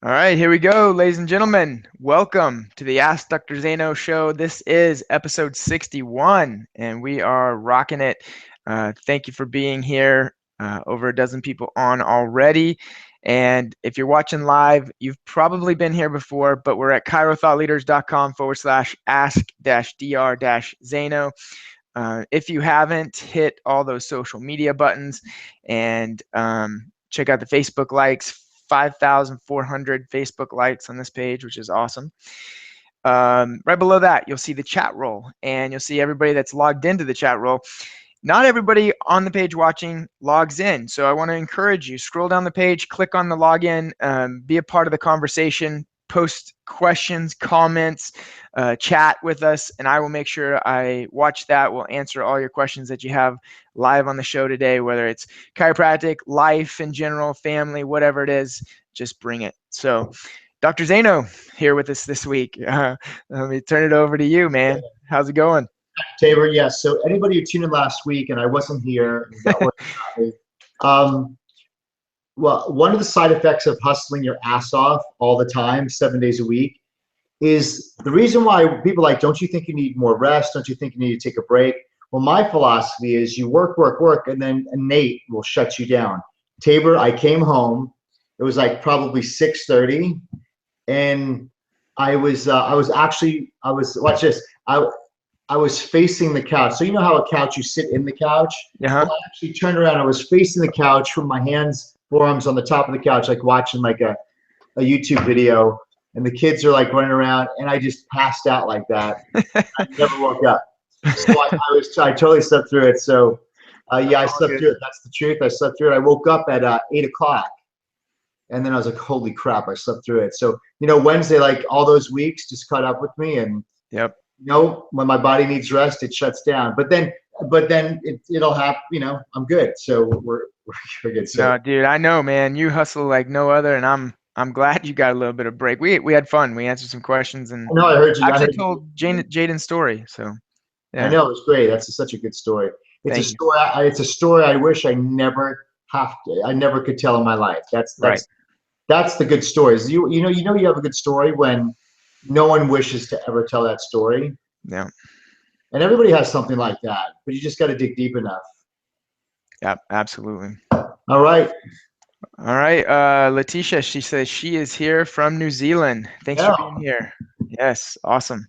All right, here we go, ladies and gentlemen. Welcome to the Ask Dr. Zaino show. This is episode 61, and we are rocking it. Thank you for being here. Over a dozen people on already. And if you're watching live, you've probably been here before, but we're at chirothoughtleaders.com/ask-dr-zaino. If you haven't, hit all those social media buttons and check out the Facebook likes. 5,400 Facebook likes on this page, which is awesome. Right below that, you'll see the chat roll, and you'll see everybody that's logged into the chat roll. Not everybody on the page watching logs in, so I want to encourage you, scroll down the page, click on the login, be a part of the conversation, post questions, comments, chat with us, and I will make sure I watch that. We'll answer all your questions that you have live on the show today, whether it's chiropractic, life in general, family, whatever it is, just bring it. So Dr. Zaino here with us this week. Let me turn it over to you, man. How's it going? Tabor, yes. So anybody who tuned in last week and I wasn't here, well, one of the side effects of hustling your ass off all the time, 7 days a week, is the reason why people are like, don't you think you need more rest? Don't you think you need to take a break? Well, my philosophy is you work, work, work, and then innate will shut you down. Tabor, I came home. It was like probably 6:30, and watch this. I was facing the couch. So you know how a couch, you sit in the couch? Yeah. Well, I actually turned around. I was facing the couch with my hands, forearms on the top of the couch, like watching like a YouTube video. And the kids are like running around, and I just passed out like that. I never woke up. So I totally slept through it. So yeah, I slept through it. That's the truth. I slept through it. I woke up at 8 o'clock. And then I was like, holy crap, I slept through it. So, Wednesday, like all those weeks just caught up with me. And yep. When my body needs rest, it shuts down. But then it'll happen. I'm good. So we're good. So, no, dude, I know, man. You hustle like no other, and I'm glad you got a little bit of break. We had fun. We answered some questions, and I heard you. actually told Jaden's story. So yeah. I know, it's great. That's such a good story. It's Thank a story. It's a story I wish I never could tell in my life. That's the good stories. You have a good story when no one wishes to ever tell that story. Yeah. And everybody has something like that, but you just got to dig deep enough. Yeah, absolutely. All right. Letitia, she says she is here from New Zealand. Thanks for being here. Yes, awesome.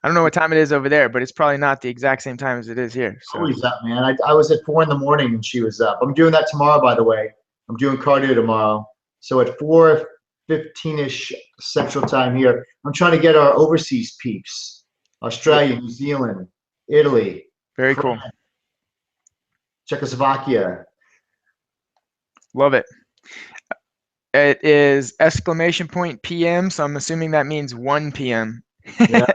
I don't know what time it is over there, but it's probably not the exact same time as it is here. So. Always up, man. I was at 4 a.m. and she was up. I'm doing that tomorrow, by the way. I'm doing cardio tomorrow. So at 4:15-ish Central Time here, I'm trying to get our overseas peeps. Australia, New Zealand, Italy. Very cool. Czechoslovakia. Love it. It is !PM, so I'm assuming that means 1 p.m. Yeah.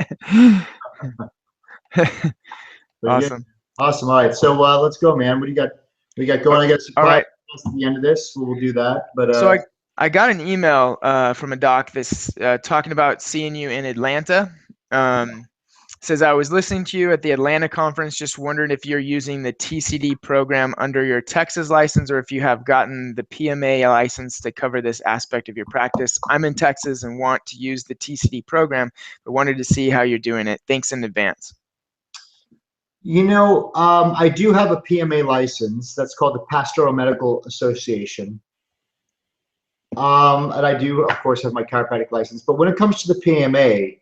Awesome. Awesome. All right. So let's go, man. What do you got? We got going. I guess. All right. At the end of this, we'll do that. But so I got an email from a doc that's talking about seeing you in Atlanta. Says, I was listening to you at the Atlanta conference, just wondering if you're using the TCD program under your Texas license or if you have gotten the PMA license to cover this aspect of your practice. I'm in Texas and want to use the TCD program, but wanted to see how you're doing it. Thanks in advance. I do have a PMA license. That's called the Pastoral Medical Association. And I do, of course, have my chiropractic license. But when it comes to the PMA,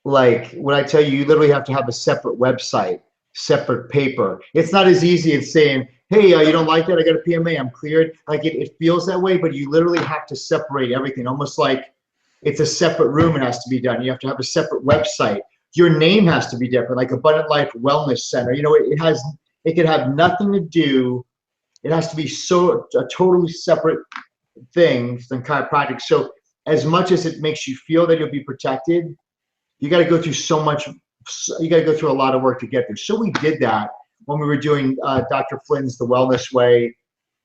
like when I tell you, you literally have to have a separate website, separate paper. It's not as easy as saying, hey, you don't like that? I got a PMA, I'm cleared. Like it feels that way, but you literally have to separate everything, almost like it's a separate room. It has to be done. You have to have a separate website. Your name has to be different, like Abundant Life Wellness Center. It could have nothing to do. It has to be a totally separate thing than chiropractic. So as much as it makes you feel that you'll be protected, you got to go through so much. You got to go through a lot of work to get there. So we did that when we were doing Dr. Flynn's The Wellness Way,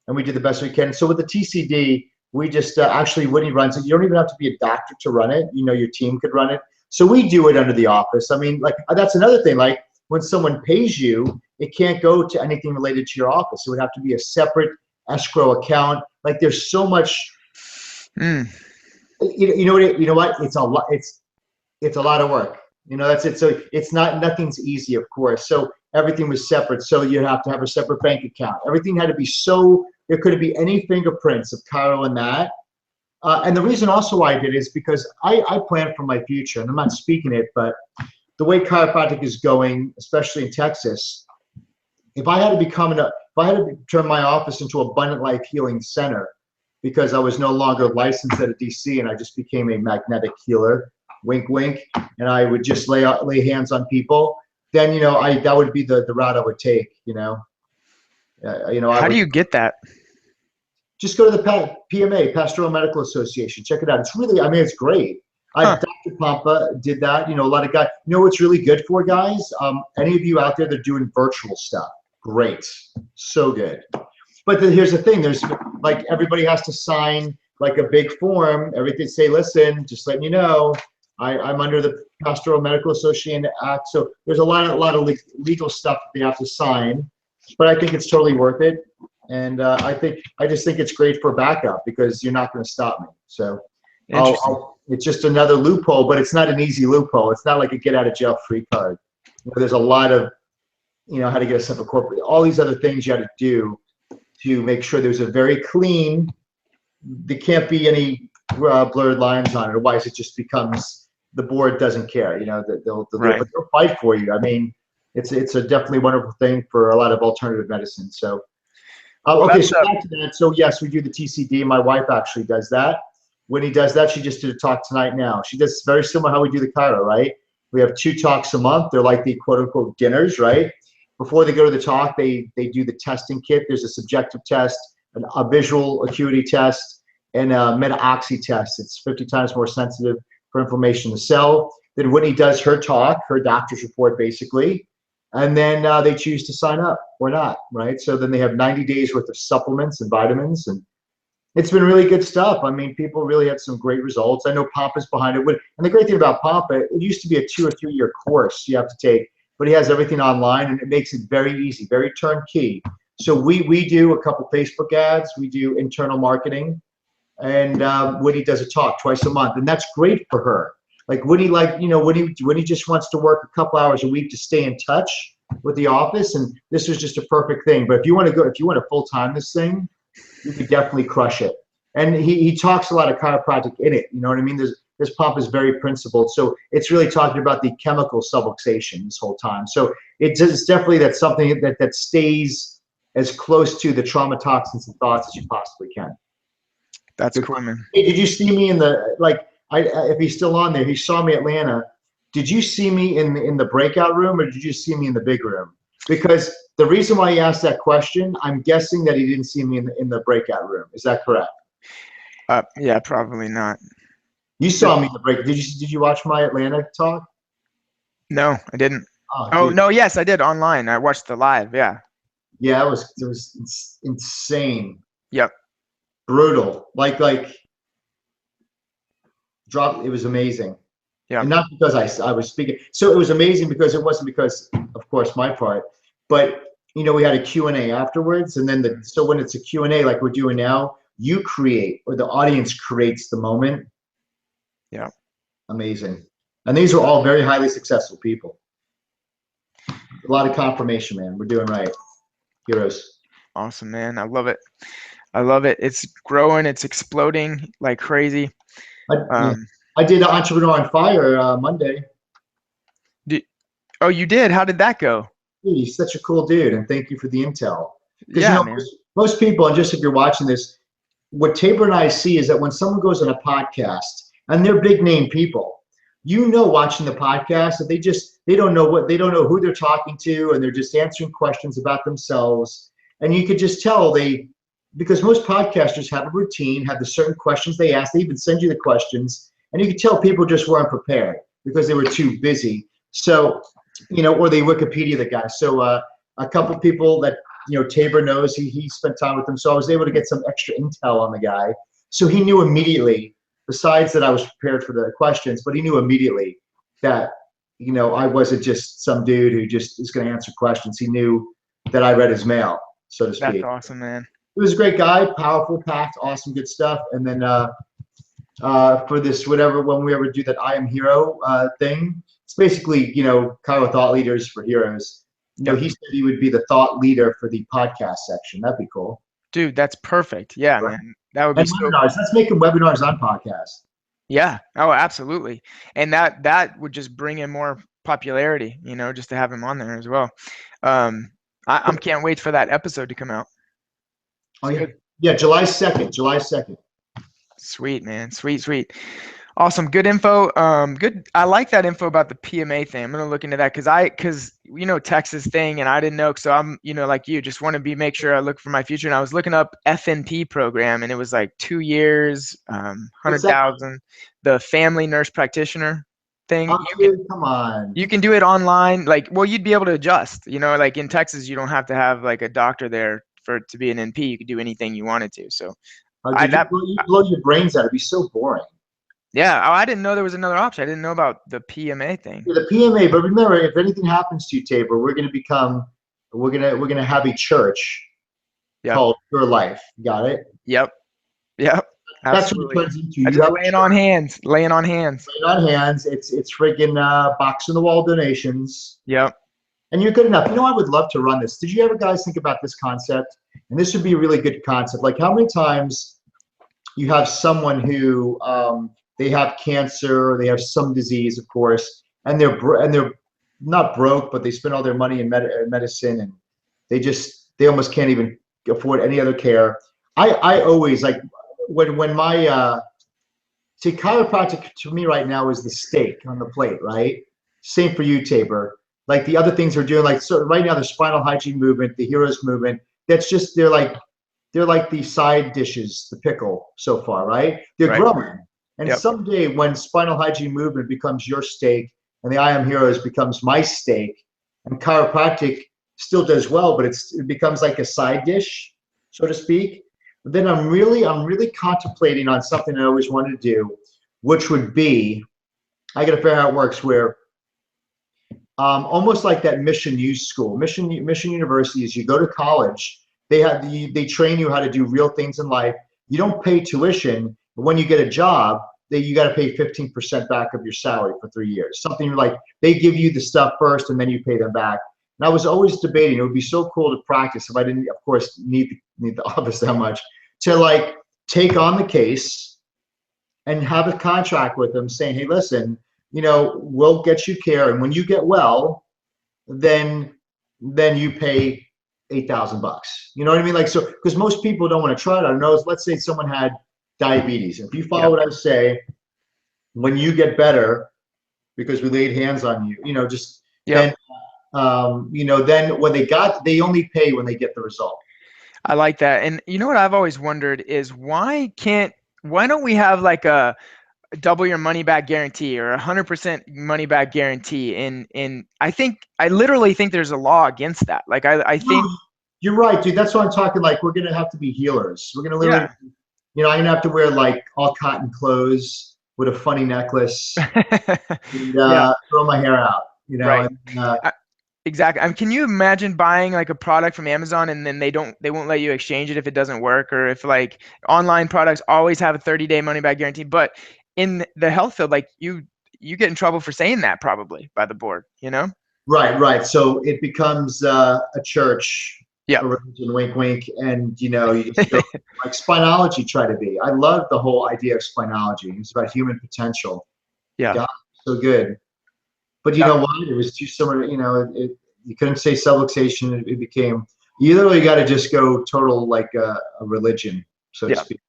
and we did the best we can. So with the TCD, we just actually, when he runs it, you don't even have to be a doctor to run it. Your team could run it. So we do it under the office. I mean, like that's another thing. Like when someone pays you, it can't go to anything related to your office. It would have to be a separate escrow account. Like there's so much Mm. You know what? It's a lot. It's a lot of work. That's it. So it's nothing's easy, of course. So everything was separate. So you have to have a separate bank account. Everything had to be there couldn't be any fingerprints of Kyle and that. And the reason also why I did is because I plan for my future, and I'm not speaking it, but the way chiropractic is going, especially in Texas, if I had to turn my office into Abundant Life Healing Center because I was no longer licensed at a DC and I just became a magnetic healer, wink, wink, and I would just lay hands on people, then, that would be the route I would take, I How do would you get that? just go to the PMA, Pastoral Medical Association. Check it out. It's really, it's great. Huh. Dr. Pompa did that. A lot of guys. You know what's really good for, guys? Any of you out there that are doing virtual stuff, great, so good. But here's the thing: there's like everybody has to sign like a big form. Everything say, listen, just letting you know, I'm under the Pastoral Medical Association Act. So there's a lot of legal stuff that they have to sign. But I think it's totally worth it. And I just think it's great for backup because you're not going to stop me. So it's just another loophole, but it's not an easy loophole. It's not like a get out of jail free card. There's a lot of, how to get a separate corporate, all these other things you have to do to make sure there's a very clean, there can't be any blurred lines on it. Otherwise it just becomes, the board doesn't care, they'll fight for you. I mean, it's a definitely wonderful thing for a lot of alternative medicine. So, okay, so back to that. So yes, we do the TCD. My wife actually does that. When he does that, she just did a talk tonight now. She does very similar how we do the chiro, right? We have 2 talks a month. They're like the quote unquote dinners, right? Before they go to the talk, they do the testing kit. There's a subjective test, a visual acuity test, and a meta-oxy test. It's 50 times more sensitive for inflammation in the cell. Then Whitney does her talk, her doctor's report basically, and then they choose to sign up or not, right? So then they have 90 days worth of supplements and vitamins, and it's been really good stuff. I mean, people really had some great results. I know Pampa's behind it. And the great thing about Pampa, it used to be a 2 or 3 year course you have to take, but he has everything online and it makes it very easy, very turnkey. So we do a couple Facebook ads, we do internal marketing, and Whitney does a talk twice a month, and that's great for her. Like Whitney, Whitney just wants to work a couple hours a week to stay in touch with the office, and this was just a perfect thing. But if you want to full-time this thing, you could definitely crush it. And he talks a lot of chiropractic in it. You know what I mean? This pump is very principled. So it's really talking about the chemical subluxation this whole time. So it's definitely that's something that stays as close to the trauma toxins and thoughts as you possibly can. That's cool, man. Hey, did you see me in the, if he's still on there, he saw me Atlanta. Did you see me in the breakout room, or did you see me in the big room? Because the reason why he asked that question, I'm guessing that he didn't see me in the breakout room. Is that correct? Yeah, probably not. You saw me in the break. Did you watch my Atlanta talk? No, I didn't. Oh no, yes, I did online. I watched the live. Yeah. Yeah, it was insane. Yep. Brutal. Drop. It was amazing. Yeah. And not because I was speaking. So it was amazing because it wasn't because, of course, my part, but we had a Q&A afterwards, and then so when it's a Q&A like we're doing now, you create, or the audience creates the moment. Yeah. Amazing. And these are all very highly successful people. A lot of confirmation, man. We're doing right. Heroes. Awesome, man. I love it. I love it. It's growing. It's exploding like crazy. I did Entrepreneur on Fire Monday. Oh, you did? How did that go? Dude, he's such a cool dude, and thank you for the intel. Because yeah, man. Most people, and just if you're watching this, what Tabor and I see is that when someone goes on a podcast, and they're big name people, watching the podcast, that they don't know who they're talking to, and they're just answering questions about themselves. And you could just tell because most podcasters have a routine, have the certain questions they ask, they even send you the questions, and you could tell people just weren't prepared because they were too busy. So, or they Wikipedia the guy. So a couple people that, Tabor knows, he spent time with them. So I was able to get some extra intel on the guy. So he knew immediately, besides that I was prepared for the questions, but he knew immediately that, I wasn't just some dude who just is going to answer questions. He knew that I read his mail, so to speak. That's awesome, man. He was a great guy, powerful, packed, awesome, good stuff. And then for this whatever when we ever do that I Am Hero thing. It's basically, Chiro Thought Leaders for Heroes. Yep. He said he would be the thought leader for the podcast section. That'd be cool. Dude, that's perfect. Yeah, Right. man. That would be And so webinars. cool. Let's make them webinars on podcasts. Yeah. Oh, absolutely. And that would just bring in more popularity, just to have him on there as well. I can't wait for that episode to come out. Oh It's yeah. good. Yeah, July 2nd. July 2nd. Sweet, man. Sweet, sweet. Awesome. Good info. Good. I like that info about the PMA thing. I'm gonna look into that because Texas thing, and I didn't know. So I'm like you, just want to make sure I look for my future. And I was looking up FNP program, and it was like 2 years, What's that? 100,000. The family nurse practitioner thing. Oh, dude, come on. You can do it online. Like, well, you'd be able to adjust. Like in Texas, you don't have to have like a doctor there for it to be an NP. You could do anything you wanted to. So Oh, I dude, that you blow your brains out. It'd be so boring. yeah. Oh, I didn't know there was another option. I didn't know about the PMA thing. Yeah, the PMA, but remember, if anything happens to you, Tabor, we're gonna have a church Yep. called Your Life. Got it? Yep. Yep. That's what it Absolutely. turns into. I You just have a laying church on hands. Laying on hands. on hands. It's friggin' box in the wall donations, Yep. and you're good enough. I would love to run this. Did you ever guys think about this concept? And this would be a really good concept. Like, how many times you have someone who they have cancer, or they have some disease, of course, and they're not broke, but they spend all their money in medicine, and they almost can't even afford any other care. I always like when my see, chiropractic to me right now is the steak on the plate, right? Same for you, Tabor. Like the other things we're doing, like so right now, the spinal hygiene movement, the heroes movement. That's just they're like the side dishes, the pickle so far, right? They're Right. growing. And Yep. someday when spinal hygiene movement becomes your steak and the I Am Heroes becomes my steak, and chiropractic still does well, but it becomes like a side dish, so to speak. But then I'm really contemplating on something I always wanted to do, which would be, I got to figure out how it works, where almost like that Mission U school, Mission University, is you go to college, they train you how to do real things in life. You don't pay tuition, but when you get a job, you got to pay 15% back of your salary for 3 years. Something like they give you the stuff first and then you pay them back. And I was always debating, it would be so cool to practice if I didn't, of course, need the office that much, to like take on the case and have a contract with them saying, hey, listen, we'll get you care, and when you get well, then you pay $8,000. You know what I mean? Like, so because most people don't want to try it. I know. Let's say someone had diabetes. If you follow Yep. what I say, when you get better, because we laid hands on you, just Yep. then when they only pay when they get the result. I like that. And you know what I've always wondered is why don't we have like a double your money back guarantee or 100% money back guarantee? And I literally think there's a law against that. Like I think You're right, dude. That's what I'm talking. Like, we're gonna have to be healers. We're gonna literally, yeah. I'm gonna have to wear like all cotton clothes with a funny necklace and Yeah. throw my hair out. Right. And Exactly. Can you imagine buying like a product from Amazon and then they won't let you exchange it if it doesn't work, or if like online products always have a 30-day money back guarantee? But in the health field, like you get in trouble for saying that probably by the board, right. So it becomes a church, Yep. a religion, wink, wink, and you just go like Spinology. Try to be. I love the whole idea of Spinology. It's about human potential. Yeah. God, so good. But you Yep. know what? It was too similar. You couldn't say subluxation. It became, you literally got to just go total like a religion, so to Yeah. speak.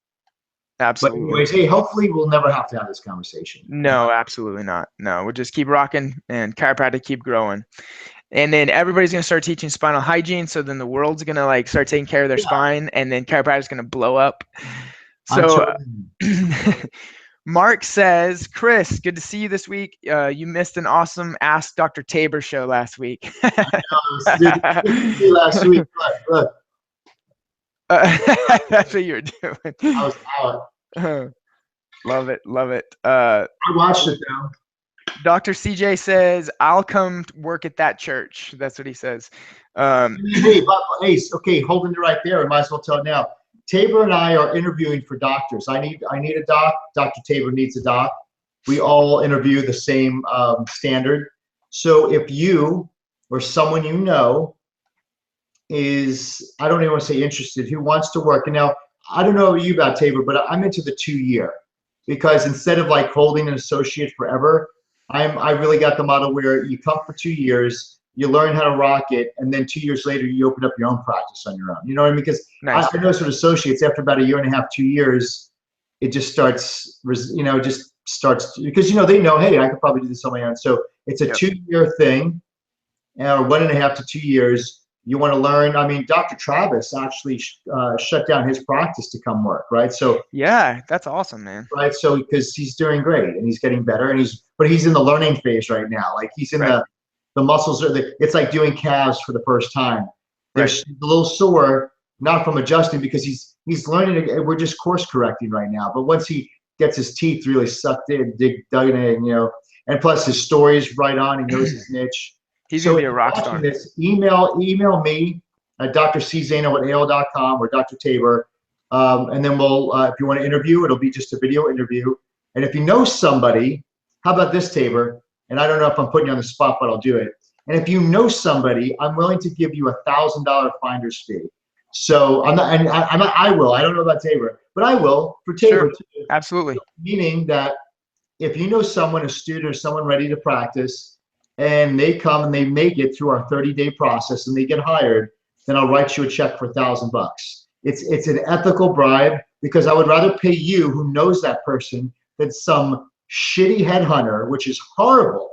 But Absolutely. anyways, hey, hopefully we'll never have to have this conversation. No, absolutely not. No, we'll just keep rocking and chiropractic keep growing. And then everybody's gonna start teaching spinal hygiene. So then the world's gonna like start taking care of their Yeah, spine, and then chiropractic's gonna blow up. I'm So totally. Mark says, Chris, good to see you this week. You missed an awesome Ask Dr. Tabor show last week. Dude, last week, look, That's what you're doing. I was out. Love it. Love it. I watched it though. Dr. CJ says, I'll come work at that church. That's what he says. Hey, okay, holding it right there. I might as well tell it now. Tabor and I are interviewing for doctors. I need a doc. Dr. Tabor needs a doc. We all interview the same standard. So if you or someone you know is, I don't even want to say interested, who wants to work. And now, I don't know you about Tabor, but I'm into the 2-year, because instead of like holding an associate forever, I really got the model where you come for 2 years, you learn how to rock it, and then 2 years later, you open up your own practice on your own. You know what I mean? Because Nice. I know sort of associates, after about 1.5 years, 2 years, it just starts, just starts, because, they know, hey, I could probably do this on my own. So it's a 2-year thing, or 1.5 to 2 years. You want to learn. I mean, Dr. Travis actually shut down his practice to come work, right? So yeah, that's awesome, man. Right. So because he's doing great and he's getting better, and he's in the learning phase right now. Like he's in the muscles it's like doing calves for the first time. They're a little sore, not from adjusting, because he's learning. We're just course correcting right now. But once he gets his teeth really sucked in, dug in, and plus his story's right on. He knows his niche. He's gonna be a rock star. This, email me at drczano@AOL.com or Dr. Tabor. And then we'll, if you want to interview, it'll be just a video interview. And if you know somebody, how about this, Tabor? And I don't know if I'm putting you on the spot, but I'll do it. And if you know somebody, I'm willing to give you $1,000 finder's fee. So I will. I don't know about Tabor, but I will for Tabor too. Absolutely. Meaning that if you know someone, a student or someone ready to practice, and they come and they make it through our 30-day process and they get hired, then I'll write you a check for $1,000. It's an ethical bribe, because I would rather pay you, who knows that person, than some shitty headhunter, which is horrible,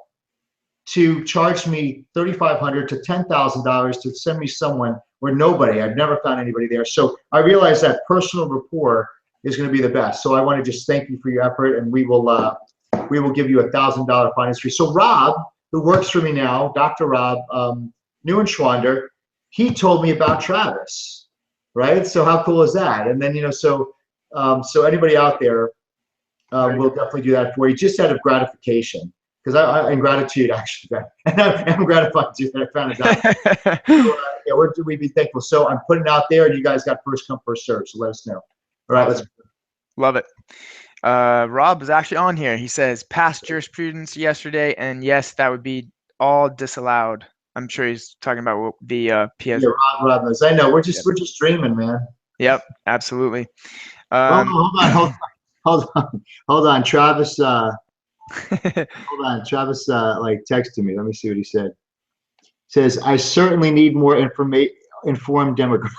to charge me $3,500 to $10,000 to send me someone where I've never found anybody there. So I realize that personal rapport is going to be the best. So I want to just thank you for your effort, and we will give you $1,000 finder's fee. So Rob, who works for me now, Dr. Rob Neuenschwander, he told me about Travis. Right. So how cool is that? And then, so anybody out there, will definitely do that for you, just out of gratification, because and gratitude, actually. And I'm gratified too that I found it out. So, we'd be thankful. So I'm putting it out there, and you guys got first come, first serve. So let us know. All right. Let's love it. Rob is actually on here. He says past jurisprudence yesterday, and yes, that would be all disallowed. I'm sure he's talking about the PS. Yeah, Rob knows. I know. We're just dreaming, man. Yep, absolutely. Hold on. Travis. Hold on. Travis texted me. Let me see what he said. Says, I certainly need more informed demographics.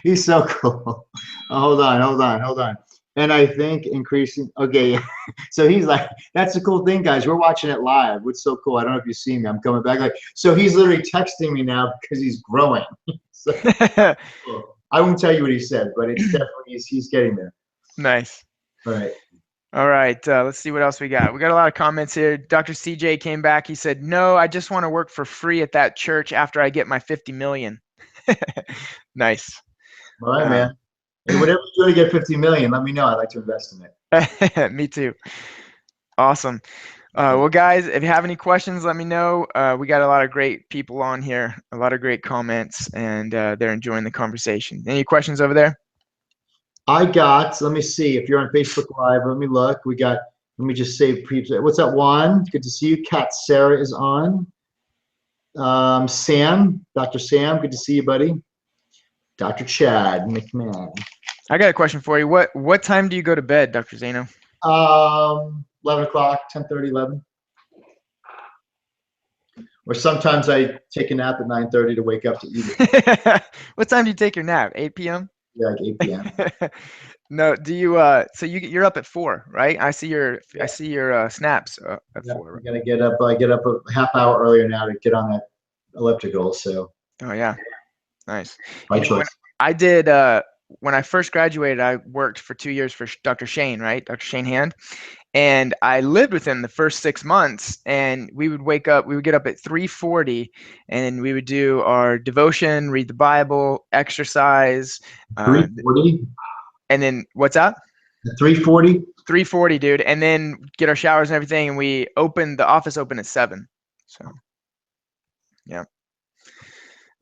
He's so cool. Hold on. And I think increasing, okay. So he's like, that's the cool thing, guys. We're watching it live. What's so cool? I don't know if you see me. I'm coming back. So he's literally texting me now because he's growing. So, I won't tell you what he said, but it's definitely, he's getting there. Nice. All right. Let's see what else we got. We got a lot of comments here. Dr. CJ came back. He said, no, I just want to work for free at that church after I get my 50 million. Nice. All right, man. Hey, whatever you do to get 50 million, let me know. I'd like to invest in it. Me too. Awesome. Well, guys, if you have any questions, let me know. We got a lot of great people on here, a lot of great comments, and they're enjoying the conversation. Any questions over there? Let me see. If you're on Facebook Live, let me look. Let me just say, what's up, Juan? Good to see you. Kat Sarah is on. Sam, Dr. Sam, good to see you, buddy. Dr. Chad McMahon. I got a question for you. What time do you go to bed, Dr. Zaino? 11 o'clock, 10:30, 11. Or sometimes I take a nap at 9:30 to wake up to eat it. What time do you take your nap? 8 p.m.? Yeah, like 8 p.m. No, do you so you're up at 4, right? I see your snaps at 4. I get up a half hour earlier now to get on that elliptical, so. Oh yeah. Nice. My choice. When I first graduated, I worked for 2 years for Dr. Shane, right? Dr. Shane Hand. And I lived with him the first 6 months, and we would get up at 3:40, and we would do our devotion, read the Bible, exercise. 3:40? And then, what's that? 3:40? 3:40, dude. And then get our showers and everything, and the office opened at 7. So, yeah.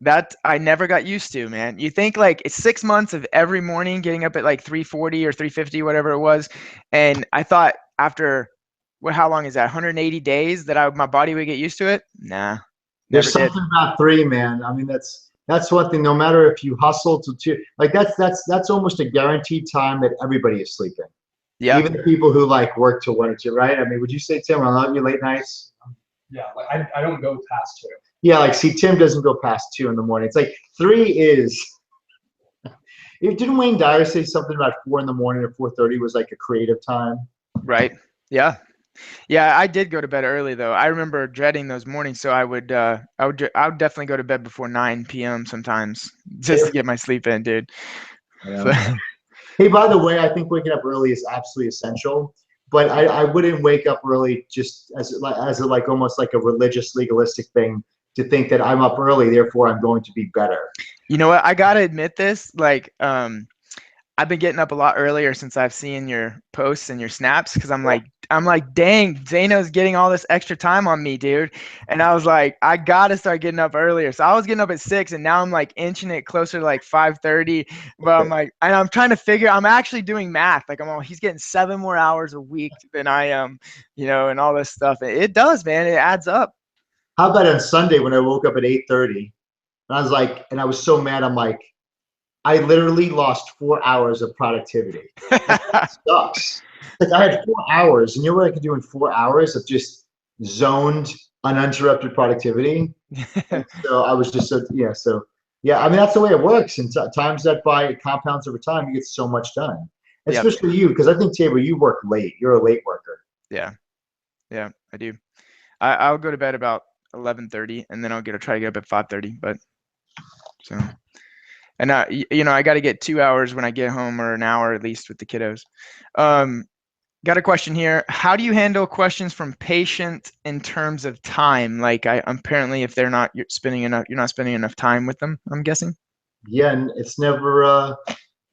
That I never got used to, man. You think like it's 6 months of every morning getting up at like 3:40 or 3:50, whatever it was. And I thought after how long is that? 180 days that my body would get used to it? Nah, There's never did. something about three, man. I mean, that's one thing. No matter if you hustle to two, like that's almost a guaranteed time that everybody is sleeping. Yeah. Even the people who like work till 1 or 2, right? I mean, would you say, Tim, I love you late nights? Yeah, like I don't go past 2. Yeah, like see, Tim doesn't go past 2 in the morning. It's like three is. Didn't Wayne Dyer say something about 4 in the morning or 4:30 was like a creative time? Right. Yeah. Yeah, I did go to bed early though. I remember dreading those mornings, so I would definitely go to bed before 9 p.m. sometimes just to get my sleep in, dude. So, Hey, by the way, I think waking up early is absolutely essential, but I wouldn't wake up early just as a, like almost like a religious legalistic thing to think that I'm up early, therefore I'm going to be better. you know what? I gotta admit this, like, I've been getting up a lot earlier since I've seen your posts and your snaps because I'm like, dang, Zaino's getting all this extra time on me, dude. And I was like, I gotta start getting up earlier. So I was getting up at 6, and now I'm like inching it closer to like 5:30. But I'm like, and I'm trying to figure. I'm actually doing math. Like he's getting 7 more hours a week than I am, and all this stuff. It does, man. It adds up. How about on Sunday when I woke up at 8:30 and I was like, and I was so mad, I'm like, I literally lost 4 hours of productivity. Like, that sucks. Like I had 4 hours, and you know what I could do in 4 hours of just zoned, uninterrupted productivity. And so I was just so yeah. So yeah, I mean that's the way it works. And times that by it compounds over time, you get so much done. Yep. Especially you, because I think Tabor, you work late. You're a late worker. Yeah. Yeah, I do. I'll go to bed about 11:30, and then I'll try to get up at 5:30. But so, and I got to get 2 hours when I get home, or an hour at least with the kiddos. Got a question here. How do you handle questions from patients in terms of time? Like, apparently, if you're not spending enough time with them, I'm guessing. Yeah, and it's never,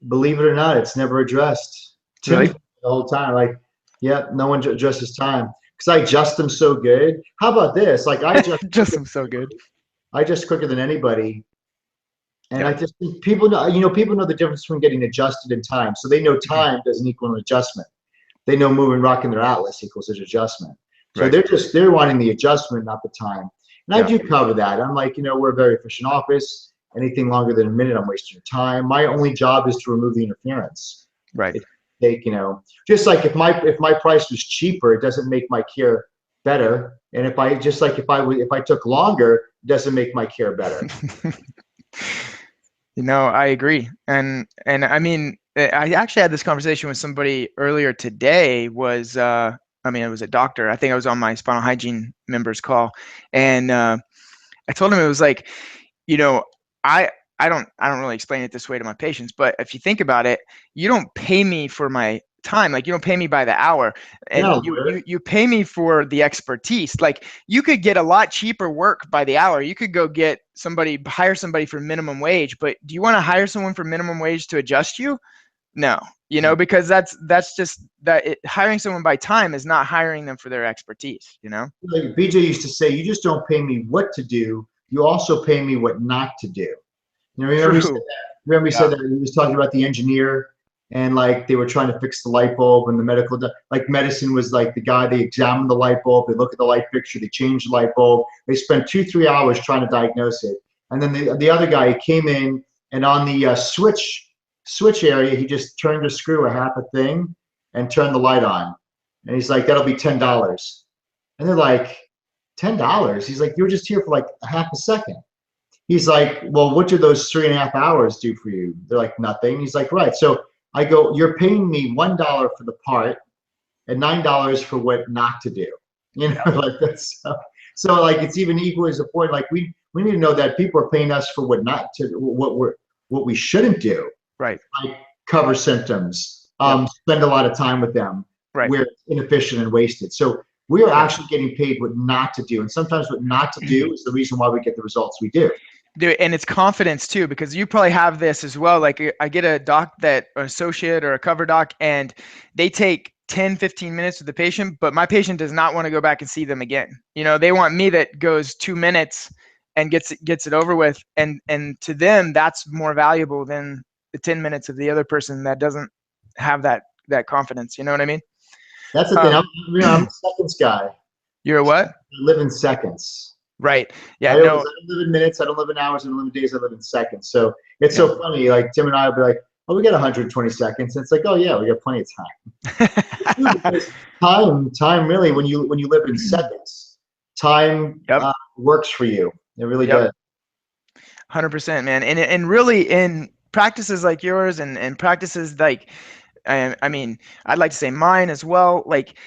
believe it or not, it's never addressed. Tim, Really? the whole time, like, yeah, no one addresses time because I adjust them so good. How about this? Like, Just I'm so good. I adjust quicker than anybody. And Yep. I just think people know, people know the difference between getting adjusted and time. So they know time doesn't equal an adjustment. They know moving rock in their atlas equals an adjustment. So Right. they're wanting the adjustment, not the time. And I Yeah. do cover that. I'm like, we're a very efficient office. Anything longer than a minute, I'm wasting your time. My only job is to remove the interference. Right. It take, just like if my price was cheaper, it doesn't make my care better. And if I took longer, it doesn't make my care better. I agree. And I mean, I actually had this conversation with somebody earlier today. It was a doctor. I think I was on my spinal hygiene members call, and I told him it was like, you know, I I don't really explain it this way to my patients, but if you think about it, you don't pay me for my time. Like, you don't pay me by the hour, and Yeah, you pay me for the expertise. Like, you could get a lot cheaper work by the hour. You could go hire somebody for minimum wage, but do you want to hire someone for minimum wage to adjust you? No, because that's just hiring someone by time is not hiring them for their expertise. like BJ used to say, you just don't pay me what to do. You also pay me what not to do. Remember he said True. that? Remember he Yeah. said that he was talking about the engineer and like they were trying to fix the light bulb and the like medicine was like the guy, they examined the light bulb, they look at the light fixture, they change the light bulb. They spent 2-3 hours trying to diagnose it. And then the other guy came in and on the switch area, he just turned a screw a half a thing and turned the light on. And he's like, that'll be $10. And they're like, $10? He's like, you were just here for like a half a second. He's like, well, what do those 3.5 hours do for you? They're like, nothing. He's like, right. So I go, you're paying me $1 for the part and $9 for what not to do. Like that's so like it's even equally as important. Like we need to know that people are paying us for what we shouldn't do. Right. Like cover symptoms, Yep. spend a lot of time with them Right. where it's inefficient and wasted. So we are actually getting paid what not to do. And sometimes what not to do is the reason why we get the results we do. And it's confidence too, because you probably have this as well. Like, I get a doc an associate or a cover doc, and they take 10-15 minutes with the patient, but my patient does not want to go back and see them again. They want me that goes 2 minutes and gets it over with. And to them, that's more valuable than the 10 minutes of the other person that doesn't have that confidence. You know what I mean? That's the thing. I'm a seconds guy. You're a what? I live in seconds. Right. Yeah. I No. don't live in minutes. I don't live in hours. I don't live in days. I live in seconds. So it's so funny. Like Tim and I will be like, "Oh, we got 120 seconds." And it's like, "Oh yeah, we got plenty of time." Because time really, when you live in seconds, time works for you. It really does. 100%, man. And really, in practices like yours and practices like, I mean, I'd like to say mine as well. Like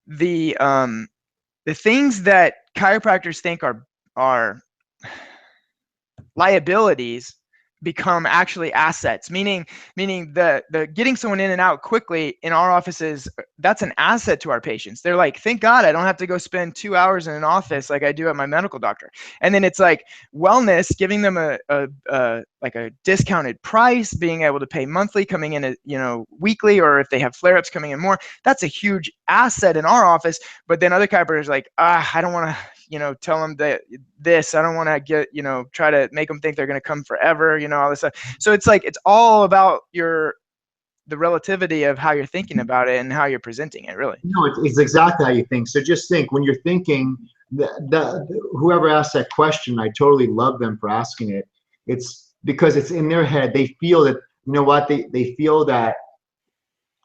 the things that chiropractors think are liabilities become actually assets, meaning the getting someone in and out quickly in our offices, that's an asset to our patients. They're like, thank God I don't have to go spend 2 hours in an office like I do at my medical doctor. And then it's like wellness, giving them a like a discounted price, being able to pay monthly, coming in weekly, or if they have flare-ups, coming in more. That's a huge asset in our office. But then other chiropractors are like, I don't want to tell them that this, I don't want to get, try to make them think they're going to come forever, all this stuff. So it's like, it's all about the relativity of how you're thinking about it and how you're presenting it, really. No, it's exactly how you think. So just think, when you're thinking, whoever asked that question, I totally love them for asking it. It's because it's in their head. They feel that, they feel that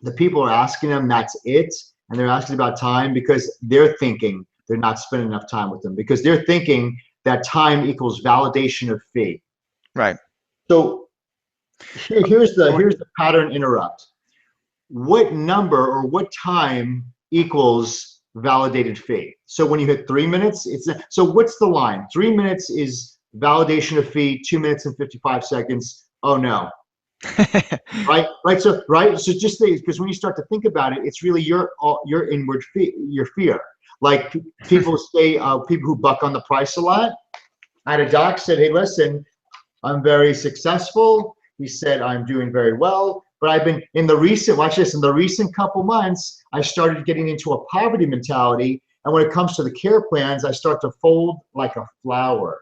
the people are asking them, that's it. And they're asking about time because they're thinking they're not spending enough time with them, because they're thinking that time equals validation of fee. Right. So here's the pattern interrupt. What number or what time equals validated fee? So when you hit 3 minutes, so what's the line? 3 minutes is validation of fee, 2 minutes and 55 seconds. Oh no. Right. So just think, because when you start to think about it, it's really your inward your fear. Like people say, people who buck on the price a lot. I had a doc said, "Hey, listen, I'm very successful." He said, "I'm doing very well, but I've been in the recent, watch this, in the recent couple months, I started getting into a poverty mentality. And when it comes to the care plans, I start to fold like a flower."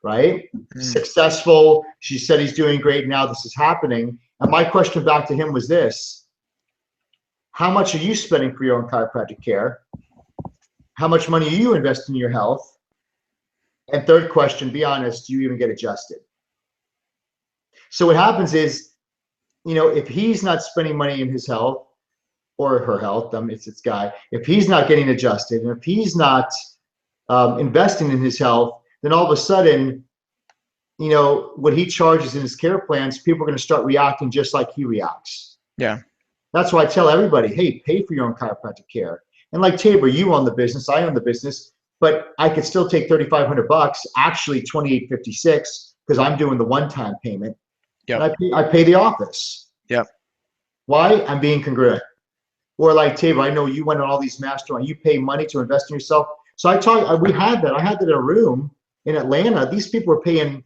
Right? Successful. She said he's doing great. Now this is happening. And my question back to him was this: how much are you spending for your own chiropractic care? How much money are you investing in your health? And third question, be honest, do you even get adjusted? So what happens is, if he's not spending money in his health or her health, it's this guy, if he's not getting adjusted, and if he's not investing in his health, then all of a sudden, what he charges in his care plans, people are going to start reacting just like he reacts. Yeah. That's why I tell everybody, hey, pay for your own chiropractic care. And like Tabor, you own the business, I own the business, but I could still take $3,500, actually $2,856, because I'm doing the one-time payment. Yeah. I pay the office. Yeah. Why? I'm being congruent. Or like Tabor, I know you went on all these masterminds, you pay money to invest in yourself. So I had that in a room in Atlanta. These people were paying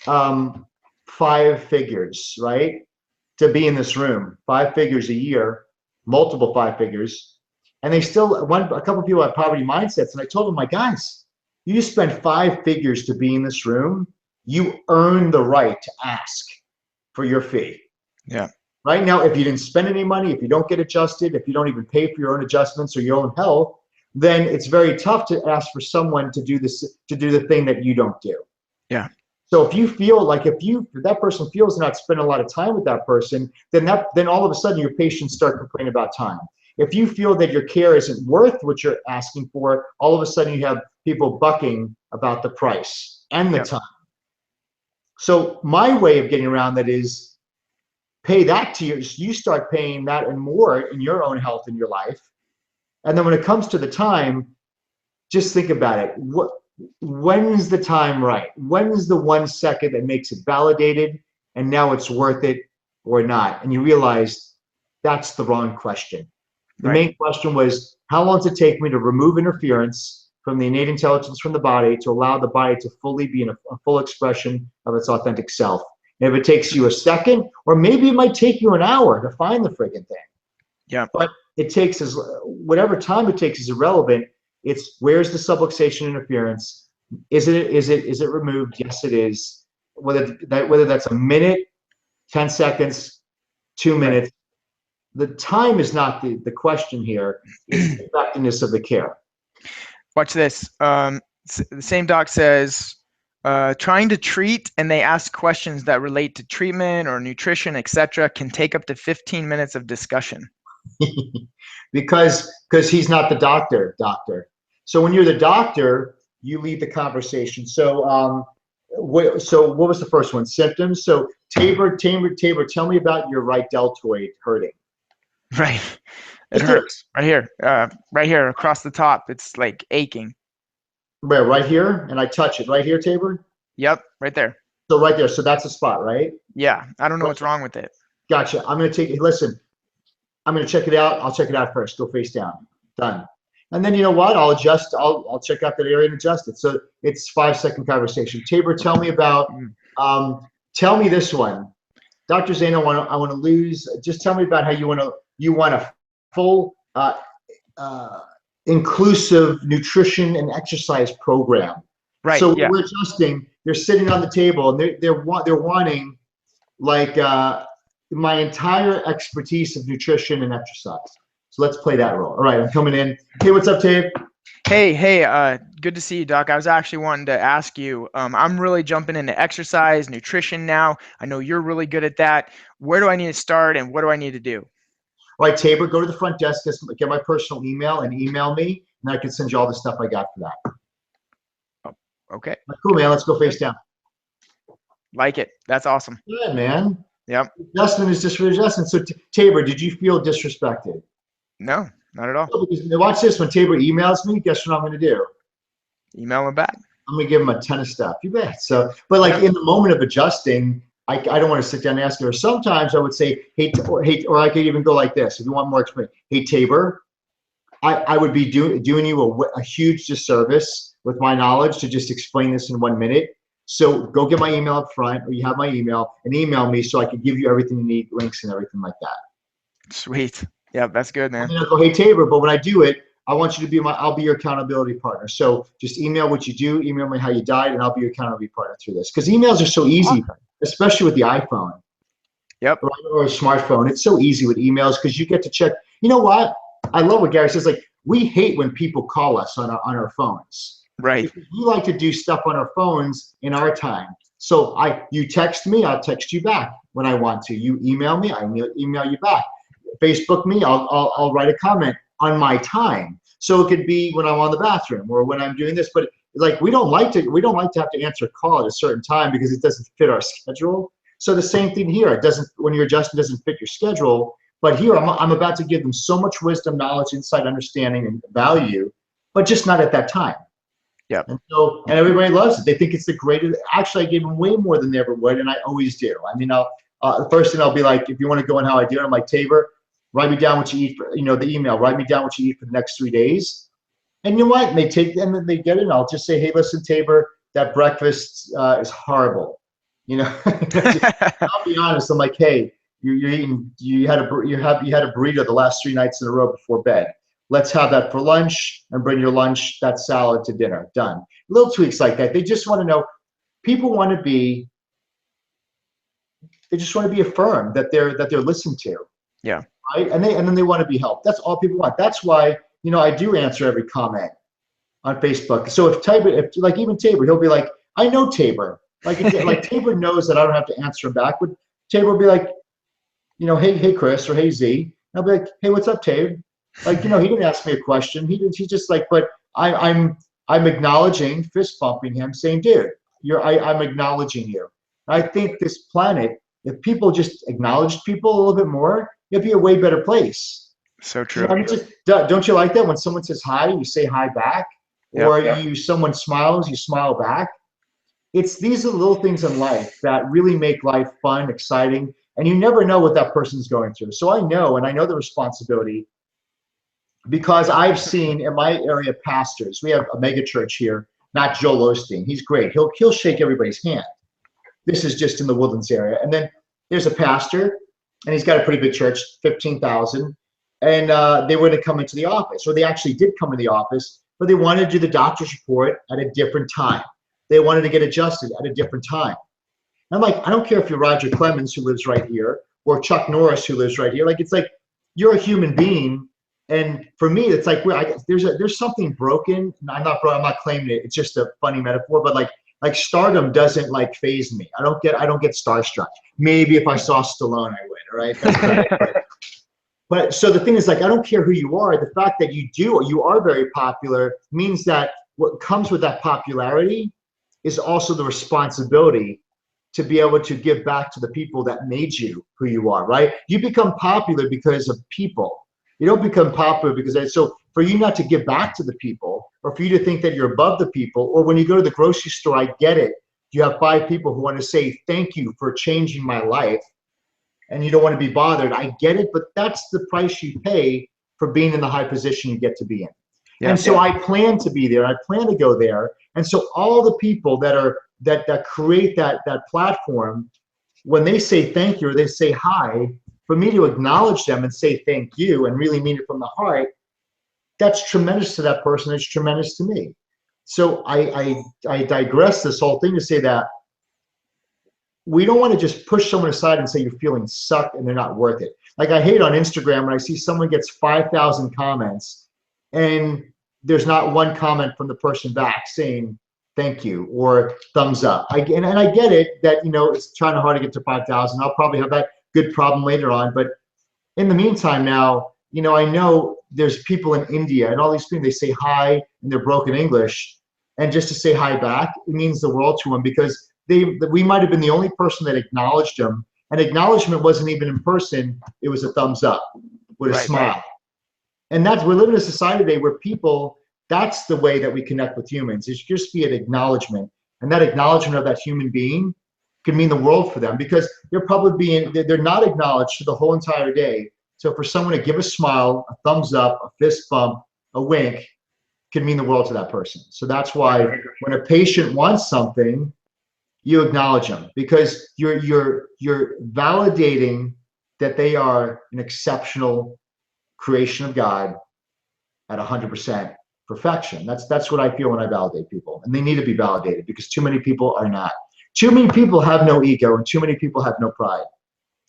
5 figures, right, to be in this room. 5 figures a year, multiple 5 figures. And they still, a couple of people had poverty mindsets. And I told them, my guys, you spend 5 figures to be in this room, you earn the right to ask for your fee. Yeah. Right now, if you didn't spend any money, if you don't get adjusted, if you don't even pay for your own adjustments or your own health, then it's very tough to ask for someone to do the thing that you don't do. Yeah. So if you feel like if that person feels not spending a lot of time with that person, then all of a sudden your patients start complaining about time. If you feel that your care isn't worth what you're asking for, all of a sudden you have people bucking about the price and the time. So my way of getting around that is pay that to you start paying that and more in your own health in your life. And then when it comes to the time, just think about it. When's the time right? When's the 1 second that makes it validated and now it's worth it or not? And you realize that's the wrong question. The main question was, how long does it take me to remove interference from the innate intelligence from the body to allow the body to fully be in a full expression of its authentic self? And if it takes you a second, or maybe it might take you an hour to find the friggin' thing. Yeah. But it takes whatever time it takes is irrelevant. It's where's the subluxation interference? Is it removed? Yes, it is. Whether that's a minute, 10 seconds, 2 minutes, the time is not the question here. It's the effectiveness of the care. Watch this. The same doc says, trying to treat and they ask questions that relate to treatment or nutrition, etc., can take up to 15 minutes of discussion. because he's not the doctor. So when you're the doctor, you lead the conversation. So what was the first one? Symptoms. So Tabor, tell me about your right deltoid hurting. Right. It hurts right here across the top. It's like aching. Where? Right here? And I touch it right here, Tabor? Yep, right there. So right there. So that's the spot, right? Yeah. I don't know what's wrong with it. Gotcha. I'm going to take it. Listen, I'm going to check it out. I'll check it out first. Go face down. Done. And then you know what? I'll adjust. I'll check out that area and adjust it. So it's 5-second conversation. Tabor, tell me about. Tell me this one, Dr. Zaino. I want to lose. Just tell me about how you want a full inclusive nutrition and exercise program. Right. So yeah. we're adjusting. They're sitting on the table and they're wanting like my entire expertise of nutrition and exercise. So let's play that role. All right, I'm coming in. Hey, what's up, Tabe? Hey, good to see you, Doc. I was actually wanting to ask you, I'm really jumping into exercise, nutrition now. I know you're really good at that. Where do I need to start and what do I need to do? All right, Tabor, go to the front desk, get my personal email and email me, and I can send you all the stuff I got for that. Oh, okay. Cool, man. Let's go face down. Like it. That's awesome. Yeah, man. Yep. Adjustment is just for adjustment. So, Tabor, did you feel disrespected? No, not at all. Watch this. When Tabor emails me, guess what I'm going to do? Email him back. I'm going to give him a ton of stuff. You bet. So, but like in the moment of adjusting, I don't want to sit down and ask her. Sometimes I would say, hey, or I could even go like this. If you want more experience, hey, Tabor, I would be doing you a huge disservice with my knowledge to just explain this in 1 minute. So go get my email up front, or you have my email, and email me so I can give you everything you need, links and everything like that. Sweet. Yeah, that's good, man. And then I'll go, hey, Tabor, but when I do it, I want you to be I'll be your accountability partner. So just email what you do, email me how you died, and I'll be your accountability partner through this. Because emails are so easy, especially with the iPhone. Yep. Or a smartphone. It's so easy with emails because you get to check. You know what? I love what Gary says. Like, we hate when people call us on our phones. Right. Because we like to do stuff on our phones in our time. So you text me, I'll text you back when I want to. You email me, I email you back. Facebook me, I'll write a comment on my time. So it could be when I'm on the bathroom or when I'm doing this. But like we don't like to have to answer a call at a certain time because it doesn't fit our schedule. So the same thing here. It doesn't, when you're adjusting, doesn't fit your schedule. But here I'm about to give them so much wisdom, knowledge, insight, understanding, and value, but just not at that time. Yeah. And everybody loves it. They think it's the greatest. Actually, I give them way more than they ever would, and I always do. I mean, the first thing I'll be like, if you want to go in how I do it, I'm like, Tabor, write me down what you eat for, the email. Write me down what you eat for the next 3 days. And you know what? And they take and then they get it. And I'll just say, hey, listen, Tabor, that breakfast is horrible. I'll be honest. I'm like, hey, you had a burrito the last 3 nights in a row before bed. Let's have that for lunch and bring your lunch, that salad to dinner. Done. Little tweaks like that. They just want to know. People want to be. They just want to be affirmed that they're listened to. Yeah. Right. And then they want to be helped. That's all people want. That's why I do answer every comment on Facebook. So if even Tabor, he'll be like, I know Tabor. Like Tabor knows that I don't have to answer him back. But Tabor will be like, hey Chris or hey Z. And I'll be like, hey, what's up, Tabor? Like, he didn't ask me a question. He's just like, but I'm acknowledging, fist bumping him, saying, dude, I'm acknowledging you. I think this planet, if people just acknowledged people a little bit more, it'd be a way better place. So true. I mean, don't you like that when someone says hi, you say hi back, or someone smiles, you smile back? These are little things in life that really make life fun, exciting, and you never know what that person's going through. So I know the responsibility. Because I've seen in my area pastors, we have a mega church here, not Joel Osteen. He's great. He'll shake everybody's hand. This is just in the Woodlands area. And then there's a pastor, and he's got a pretty big church, 15,000. And they were to come into the office, or they actually did come to the office, but they wanted to do the doctor's report at a different time. They wanted to get adjusted at a different time. And I'm like, I don't care if you're Roger Clemens, who lives right here, or Chuck Norris, who lives right here. Like, it's like, you're a human being. And for me, it's like, there's something broken. I'm not claiming it. It's just a funny metaphor, but like stardom doesn't like phase me. I don't get starstruck. Maybe if I saw Stallone, I would, all right? That's about it. But so the thing is, like, I don't care who you are. The fact that you are very popular means that what comes with that popularity is also the responsibility to be able to give back to the people that made you who you are, right? You become popular because of people. You don't become popular because, so for you not to give back to the people, or for you to think that you're above the people, or when you go to the grocery store, I get it. You have 5 people who want to say, thank you for changing my life, and you don't want to be bothered. I get it, but that's the price you pay for being in the high position you get to be in. Yeah, and so I plan to be there. I plan to go there. And so all the people that create that platform, when they say thank you or they say hi, for me to acknowledge them and say thank you and really mean it from the heart, that's tremendous to that person. It's tremendous to me. So I digress this whole thing to say that we don't want to just push someone aside and say your feelings suck and they're not worth it. Like, I hate on Instagram when I see someone gets 5,000 comments and there's not one comment from the person back saying thank you or thumbs up. And I get it that, you know, it's trying hard to get to 5,000. I'll probably have that good problem later on. But in the meantime now, you know, I know there's people in India and all these people, they say hi in their broken English. And just to say hi back, it means the world to them, because we might have been the only person that acknowledged them. And acknowledgement wasn't even in person. It was a thumbs up with a smile. Right. And we're living in a society today where people, that's the way that we connect with humans, is just be an acknowledgement. And that acknowledgement of that human being can mean the world for them, because they're not acknowledged for the whole entire day. So for someone to give a smile, a thumbs up, a fist bump, a wink, can mean the world to that person. So that's why when a patient wants something, you acknowledge them, because you're validating that they are an exceptional creation of God at 100% perfection. That's what I feel when I validate people, and they need to be validated, because too many people are not. Too many people have no ego, and too many people have no pride.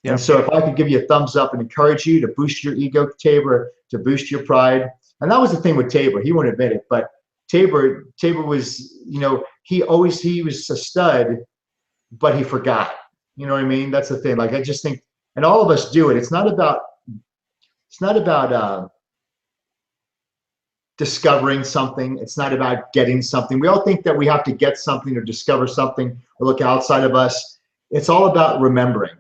Yep. And so if I could give you a thumbs up and encourage you to boost your ego, Tabor, to boost your pride. And that was the thing with Tabor. He won't admit it, but Tabor was, you know, he was a stud, but he forgot. You know what I mean? That's the thing. Like, I just think, and all of us do it. It's not about discovering something. It's not about getting something. We all think that we have to get something or discover something or look outside of us. It's all about remembering.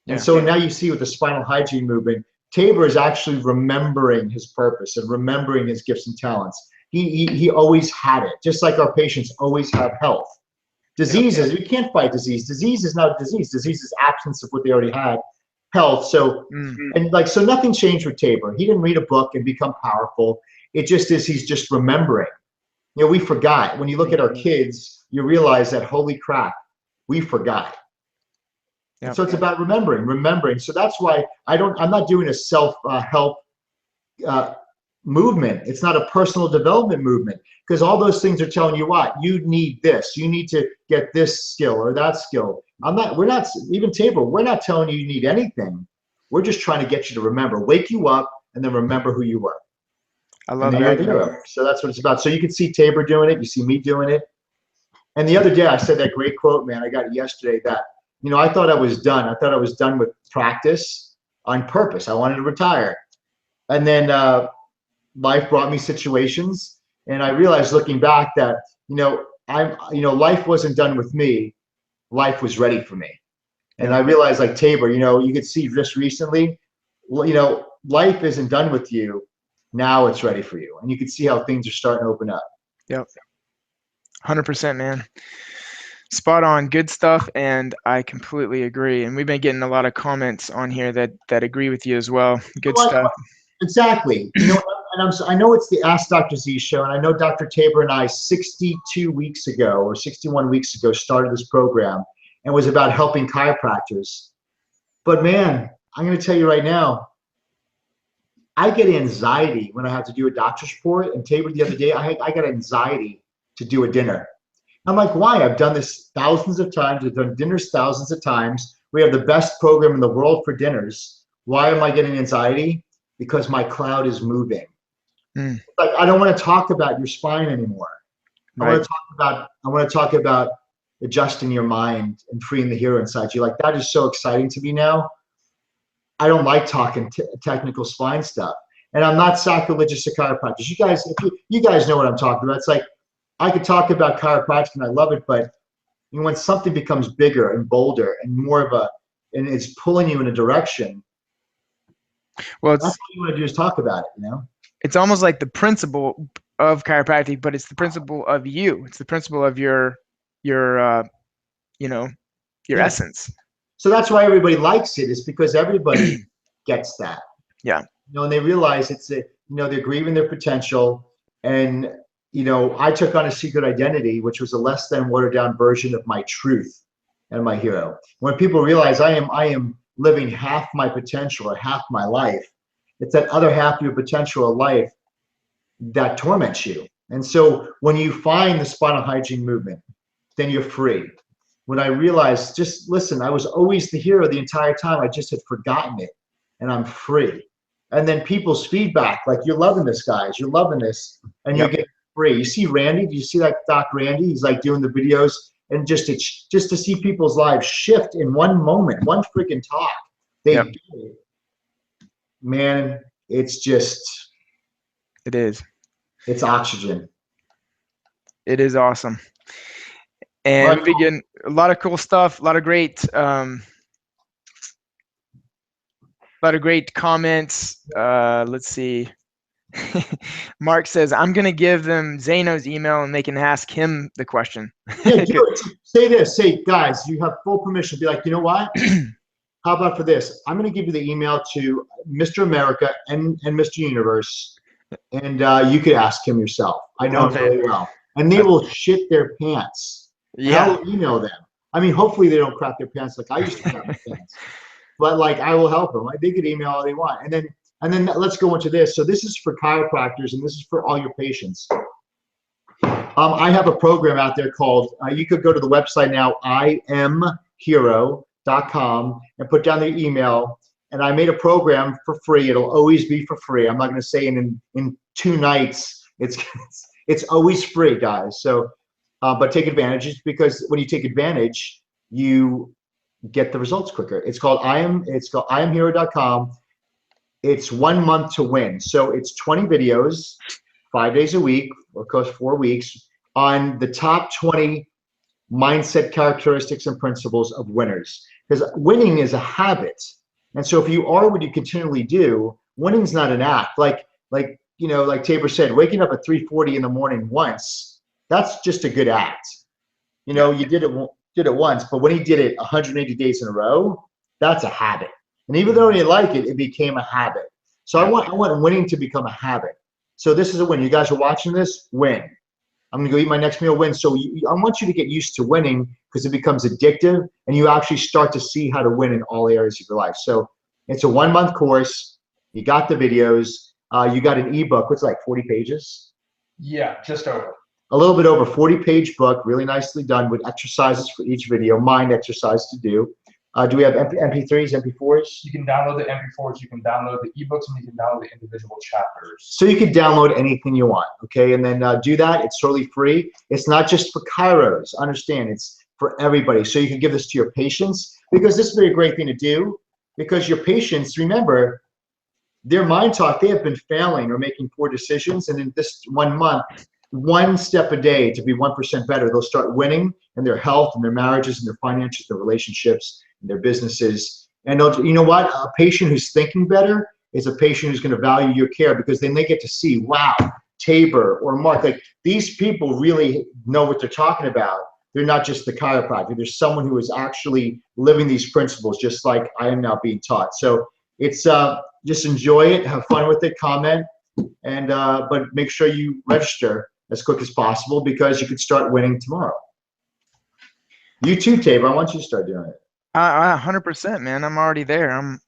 And so now you see with the spinal hygiene movement, Tabor is actually remembering his purpose and remembering his gifts and talents. He always had it, just like our patients always have health. Diseases, we can't fight disease. Disease is not disease. Disease is absence of what they already had. Health. So, so nothing changed with Tabor. He didn't read a book and become powerful. It just is, he's just remembering. You know, we forgot. When you look at our kids, you realize that, holy crap, we forgot. Yep. So it's about remembering. So that's why I'm not doing a self-help movement. It's not a personal development movement, because all those things are telling you what? You need this. You need to get this skill or that skill. Even Tabor, we're not telling you need anything. We're just trying to get you to remember, wake you up, and then remember who you were. I love that. So that's what it's about. So you can see Tabor doing it. You see me doing it. And the other day I said that great quote, man, I got it yesterday, that, you know, I thought I was done. I thought I was done with practice on purpose. I wanted to retire. And then life brought me situations, and I realized looking back that, you know, life wasn't done with me. Life was ready for me. And I realized, like Tabor, you know, you could see just recently, you know, life isn't done with you. Now it's ready for you. And you can see how things are starting to open up. Yep. 100%, man. Spot on. Good stuff. And I completely agree. And we've been getting a lot of comments on here that agree with you as well. Good stuff. Exactly. You know, and I know it's the Ask Dr. Z show, and I know Dr. Tabor and I 62 weeks ago or 61 weeks ago started this program, and was about helping chiropractors. But man, I'm going to tell you right now, I get anxiety when I have to do a doctor's report. And Tabor, the other day, I got anxiety to do a dinner. I'm like, why? I've done this thousands of times. I've done dinners thousands of times. We have the best program in the world for dinners. Why am I getting anxiety? Because my cloud is moving. Like, I don't want to talk about your spine anymore. Right. I want to talk about adjusting your mind and freeing the hero inside you. Like, that is so exciting to me now. I don't like talking technical spine stuff, and I'm not sacrilegious to chiropractors. You guys, if you guys know what I'm talking about. It's like, I could talk about chiropractic and I love it, but you know, when something becomes bigger and bolder and more of a, and it's pulling you in a direction, well, that's what you want to do, is talk about it, you know? It's almost like the principle of chiropractic, but it's the principle of you. It's the principle of your you know, your essence. So that's why everybody likes it, is because everybody gets that. Yeah. You know, and they realize it's a, you know, they're grieving their potential. And, you know, I took on a secret identity, which was a less than watered down version of my truth and my hero. When people realize I am living half my potential or half my life, it's that other half of your potential of life that torments you. And so when you find the spinal hygiene movement, then you're free. When I realized, just listen, I was always the hero the entire time. I just had forgotten it, and I'm free. And then people's feedback, like, you're loving this, guys, you're loving this, and you're getting free. You see Randy? Do you see that Doc Randy? He's like doing the videos, and just to see people's lives shift in one moment, one freaking talk. They do it. Man, it's just, it is. It's oxygen. It is awesome. And we've been getting a lot of cool stuff, a lot of great comments. Let's see. Mark says, I'm going to give them Zaino's email and they can ask him the question. Yeah, do it. Say this. Say, guys, you have full permission. Be like, you know what? How about for this? I'm going to give you the email to Mr. America and Mr. Universe, and you could ask him yourself. I know him really well. And they will shit their pants. Yeah. I'll email them. I mean, hopefully they don't crap their pants like I used to crap my pants. But like, I will help them. Like, they could email all they want. And then let's go into this. So this is for chiropractors, and this is for all your patients. I have a program out there called, you could go to the website now, IamHero.com, and put down their email. And I made a program for free. It'll always be for free. I'm not going to say in 2 nights. It's always free, guys. So, but take advantage, because when you take advantage, you get the results quicker. It's called IamHero.com. It's 1 month to win. So it's 20 videos, 5 days a week, of course 4 weeks, on the top 20 mindset characteristics and principles of winners. Because winning is a habit. And so if you are what you continually do, winning's not an act. Like you know, like Tabor said, waking up at 3:40 in the morning once, that's just a good act. You know, you did it once, but when he did it 180 days in a row, that's a habit. And even though he didn't like it, it became a habit. So I want winning to become a habit. So this is a win. You guys are watching this, win. I'm gonna go eat my next meal, win. So I want you to get used to winning, because it becomes addictive, and you actually start to see how to win in all areas of your life. So it's a 1 month course. You got the videos. You got an ebook. What's it, like 40 pages? Yeah, just over. A little bit over 40-page book, really nicely done, with exercises for each video, mind exercise to do. Do we have MP3s, MP4s? You can download the MP4s, you can download the ebooks, and you can download the individual chapters. So you can download anything you want, okay? And then do that. It's totally free. It's not just for chiros. Understand, it's for everybody. So you can give this to your patients, because this is a very great thing to do, because your patients, remember, their mind talk, they have been failing or making poor decisions, and in this 1 month, 1 step a day to be 1% better, they'll start winning in their health and their marriages and their finances, their relationships, and their businesses. And you know what? A patient who's thinking better is a patient who's going to value your care, because then they get to see, wow, Tabor or Mark, like, these people really know what they're talking about. They're not just the chiropractor. There's someone who is actually living these principles, just like I am now being taught. So it's just enjoy it, have fun with it, comment, and but make sure you register as quick as possible, because you could start winning tomorrow. You too, Tabor. I want you to start doing it. 100%, man. I'm already there. I'm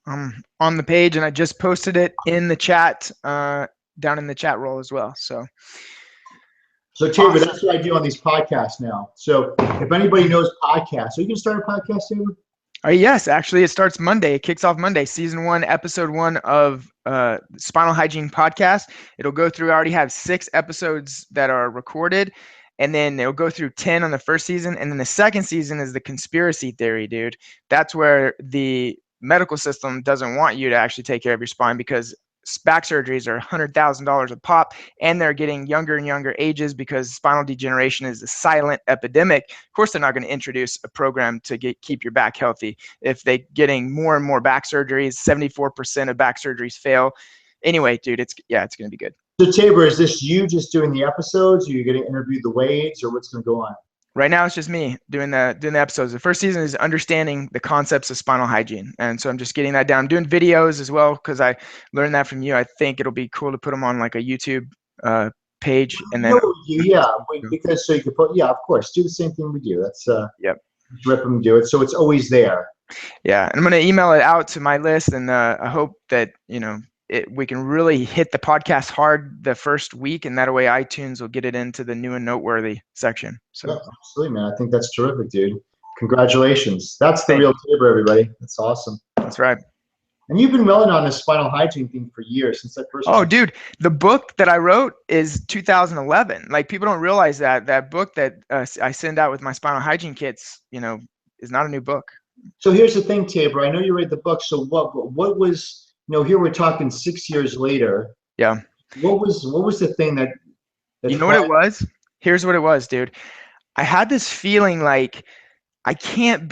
on the page, and I just posted it in the chat, down in the chat roll as well. So Tabor, awesome. that's what I do on these podcasts now. So if anybody knows podcasts, so you can start a podcast, Tabor? Yes, actually, it starts Monday. It kicks off Monday, season 1, episode 1 of Spinal Hygiene Podcast. It'll go through. I already have 6 episodes that are recorded, and then it'll go through 10 on the first season, and then the second season is the conspiracy theory, dude. That's where the medical system doesn't want you to actually take care of your spine, because back surgeries are $100,000 a pop, and they're getting younger and younger ages because spinal degeneration is a silent epidemic. Of course, they're not going to introduce a program to keep your back healthy if they're getting more and more back surgeries. 74% of back surgeries fail. Anyway, dude, it's going to be good. So Tabor, is this you just doing the episodes? Are you going to interview the Wades, or what's going to go on? Right now, it's just me doing the episodes. The first season is understanding the concepts of spinal hygiene, and so I'm just getting that down. I'm doing videos as well because I learned that from you. I think it'll be cool to put them on like a YouTube page, and then because so you could put, of course, do the same thing we do. That's yep, rip them, do it, so it's always there. Yeah, and I'm gonna email it out to my list, and I hope that we can really hit the podcast hard the first week, and that way iTunes will get it into the new and noteworthy section. So yeah, absolutely, man. I think that's terrific, dude. Congratulations. That's the real Tabor, everybody. That's awesome. That's right. And you've been rolling on this spinal hygiene thing for years, since that first. Oh, dude, the book that I wrote is 2011. Like, people don't realize that book that I send out with my spinal hygiene kits, is not a new book. So here's the thing, Tabor. I know you read the book. So what was, here we're talking 6 years later. Yeah. What was the thing that you know what it was? Here's what it was, dude. I had this feeling like I can't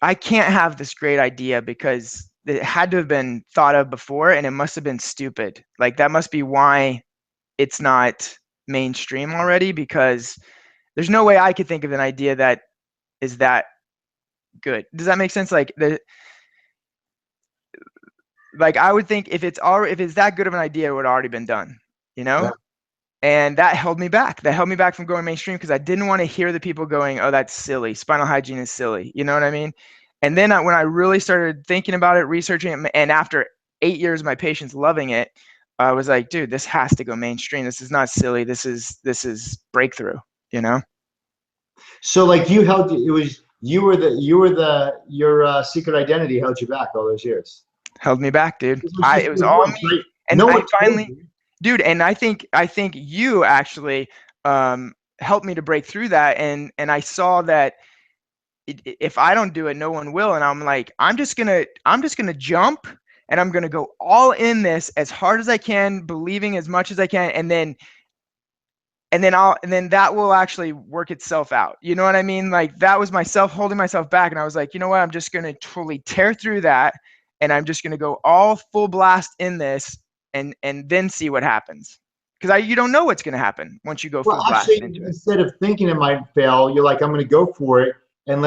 have this great idea because it had to have been thought of before, and it must have been stupid. Like, that must be why it's not mainstream already, because there's no way I could think of an idea that is that good. Does that make sense? Like I would think if it's that good of an idea, it would have already been done, Yeah. And that held me back. That held me back from going mainstream because I didn't want to hear the people going, "Oh, that's silly. Spinal hygiene is silly." You know what I mean? And then when I really started thinking about it, researching it, and after 8 years of my patients loving it, I was like, dude, this has to go mainstream. This is not silly. This is breakthrough, So like your secret identity held you back all those years. Held me back, dude. It was all me. And I finally, dude, and I think you actually helped me to break through that, and I saw that if I don't do it, no one will. And I'm like, I'm just gonna jump, and I'm gonna go all in this as hard as I can, believing as much as I can, and then that will actually work itself out. You know what I mean? Like, that was myself holding myself back, and I was like, you know what? I'm just gonna totally tear through that, and I'm just gonna go all full blast in this, and then see what happens. Because you don't know what's gonna happen once you go full blast into it. Instead of thinking it might fail, you're like, I'm gonna go for it, and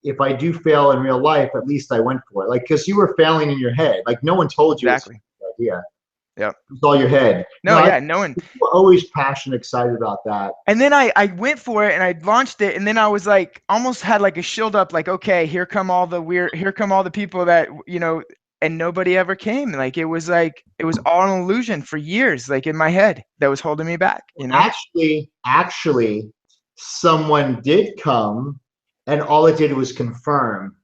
if I do fail in real life, at least I went for it. Like, because you were failing in your head. Like, no one told you exactly. It's a good idea. Yep. It's all your head. No one. People are always passionate, excited about that. And then I went for it, and I launched it, and then I was like, almost had like a shield up, like, okay, here come all the people that, and nobody ever came. Like, it was all an illusion for years, like in my head, that was holding me back. Actually, someone did come, and all it did was confirm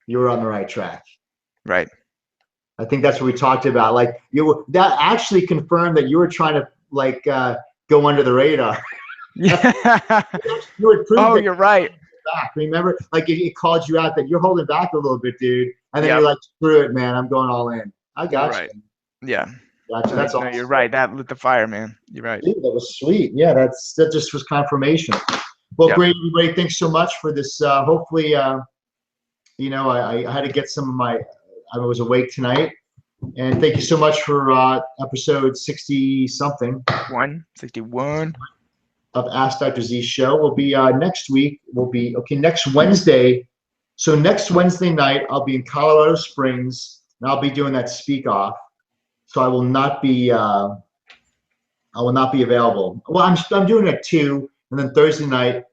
you were on the right track. Right. I think that's what we talked about. Like, that actually confirmed that you were trying to go under the radar. Yeah. You're right. Back. Remember, like it called you out that you're holding back a little bit, dude. And then you're like, screw it, man. I'm going all in. I got you. Right. Yeah. Gotcha. That's awesome. You're right. That lit the fire, man. You're right. Dude, that was sweet. Yeah, that just was confirmation. Well, great, everybody. Thanks so much for this. Hopefully, I had to get some of I was awake tonight. And thank you so much for episode 60-something. 61. Of Ask Dr. Z show. Will be next week. Next Wednesday. So next Wednesday night, I'll be in Colorado Springs, and I'll be doing that speak off. So I will not be available. Well, I'm doing it at 2, and then Thursday night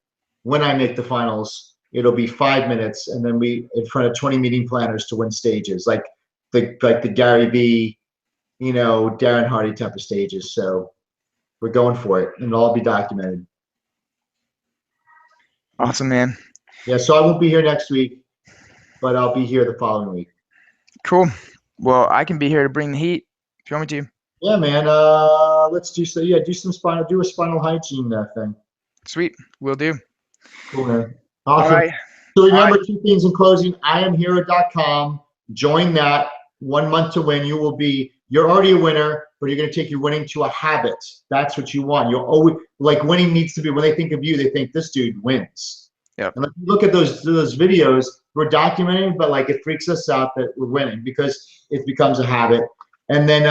when I make the finals, it'll be 5 minutes, and then we in front of 20 meeting planners to win stages, like the Gary B, Darren Hardy type of stages. So we're going for it, and it'll all be documented. Awesome, man. Yeah, so I won't be here next week, but I'll be here the following week. Cool. Well, I can be here to bring the heat if you want me to. Yeah, man. Let's do so. Yeah, do a spinal hygiene thing. Sweet. Will do. Cool, man. All Awesome. right. So remember 2 things in closing. IamHero.com. Join that. 1 month to win. You're already a winner, but you're going to take your winning to a habit. That's what you want. You'll always, like, winning needs to be, when they think of you, they think this dude wins. Yep. And if you look at those videos, we're documenting, but like it freaks us out that we're winning because it becomes a habit. And then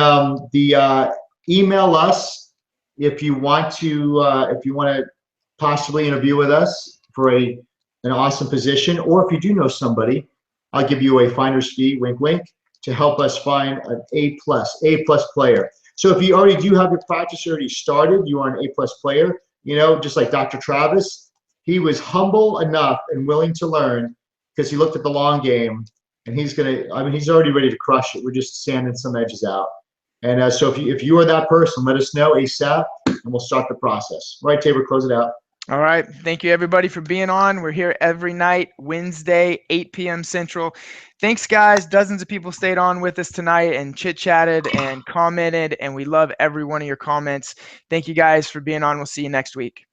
email us if you want to possibly interview with us for an awesome position, or if you do know somebody, I'll give you a finder's fee, wink, wink, to help us find an A+ player. So if you already do have your practice already started, you are an A+ player, just like Dr. Travis, he was humble enough and willing to learn because he looked at the long game, and he's already ready to crush it. We're just sanding some edges out. And so if you are that person, let us know ASAP, and we'll start the process. All right, Tabor, close it out. All right. Thank you, everybody, for being on. We're here every night, Wednesday, 8 p.m. Central. Thanks, guys. Dozens of people stayed on with us tonight and chit-chatted and commented, and we love every one of your comments. Thank you, guys, for being on. We'll see you next week.